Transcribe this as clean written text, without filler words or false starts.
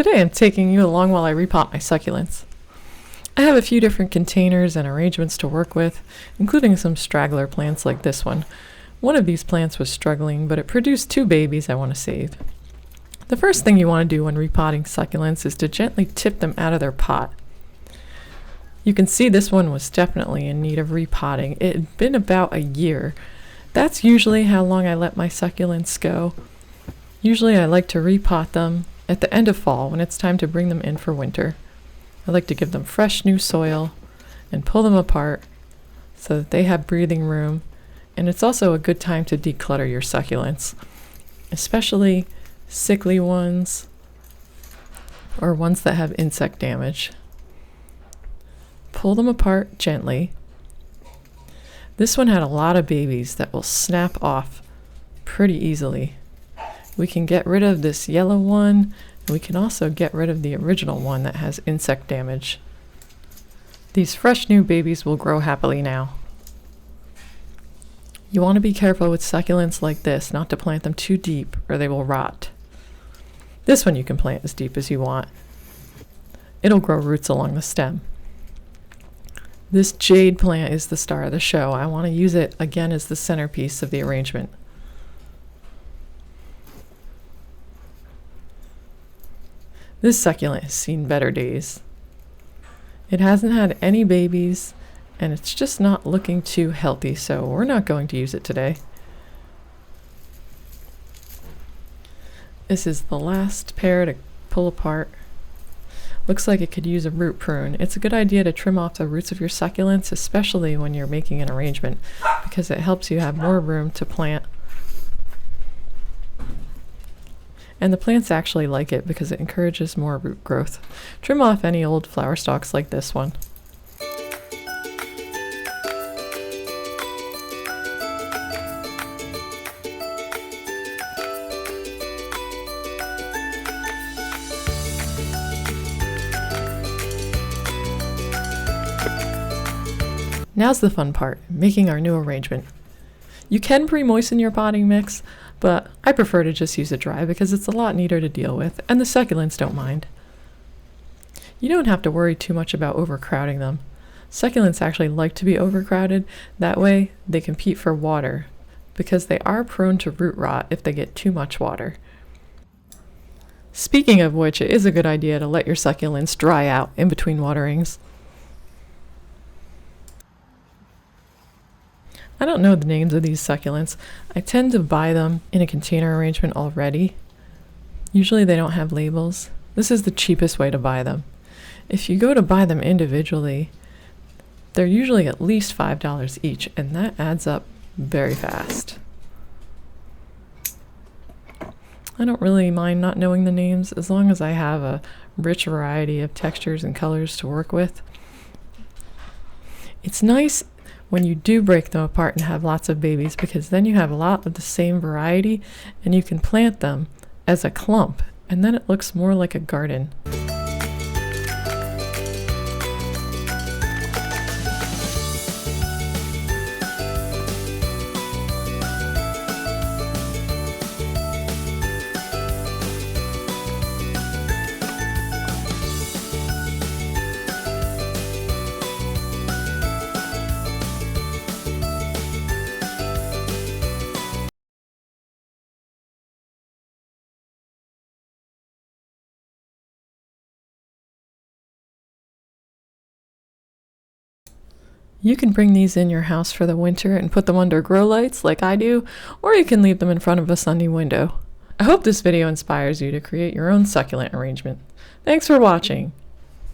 Today I'm taking you along while I repot my succulents. I have a few different containers and arrangements to work with, including some straggler plants like this one. One of these plants was struggling, but it produced 2 babies I want to save. The first thing you want to do when repotting succulents is to gently tip them out of their pot. You can see this one was definitely in need of repotting. It had been about a year. That's usually how long I let my succulents go. Usually I like to repot them at the end of fall when it's time to bring them in for winter. I like to give them fresh new soil and pull them apart so that they have breathing room, and it's also a good time to declutter your succulents, especially sickly ones or ones that have insect damage. Pull them apart gently. This one had a lot of babies that will snap off pretty easily. We can get rid of this yellow one, and we can also get rid of the original one that has insect damage. These fresh new babies will grow happily now. You want to be careful with succulents like this, not to plant them too deep or they will rot. This one you can plant as deep as you want. It'll grow roots along the stem. This jade plant is the star of the show. I want to use it again as the centerpiece of the arrangement. This succulent has seen better days. It hasn't had any babies, and it's just not looking too healthy, so we're not going to use it today. This is the last pair to pull apart. Looks like it could use a root prune. It's a good idea to trim off the roots of your succulents, especially when you're making an arrangement, because it helps you have more room to plant. And the plants actually like it because it encourages more root growth. Trim off any old flower stalks like this one. Now's the fun part, making our new arrangement. You can pre-moisten your potting mix, but I prefer to just use it dry because it's a lot neater to deal with, and the succulents don't mind. You don't have to worry too much about overcrowding them. Succulents actually like to be overcrowded, that way they compete for water, because they are prone to root rot if they get too much water. Speaking of which, it is a good idea to let your succulents dry out in between waterings. I don't know the names of these succulents. I tend to buy them in a container arrangement already. Usually they don't have labels. This is the cheapest way to buy them. If you go to buy them individually, they're usually at least $5 each, and that adds up very fast. I don't really mind not knowing the names as long as I have a rich variety of textures and colors to work with. It's nice when you do break them apart and have lots of babies, because then you have a lot of the same variety and you can plant them as a clump, and then it looks more like a garden. You can bring these in your house for the winter and put them under grow lights like I do, or you can leave them in front of a sunny window. I hope this video inspires you to create your own succulent arrangement. Thanks for watching.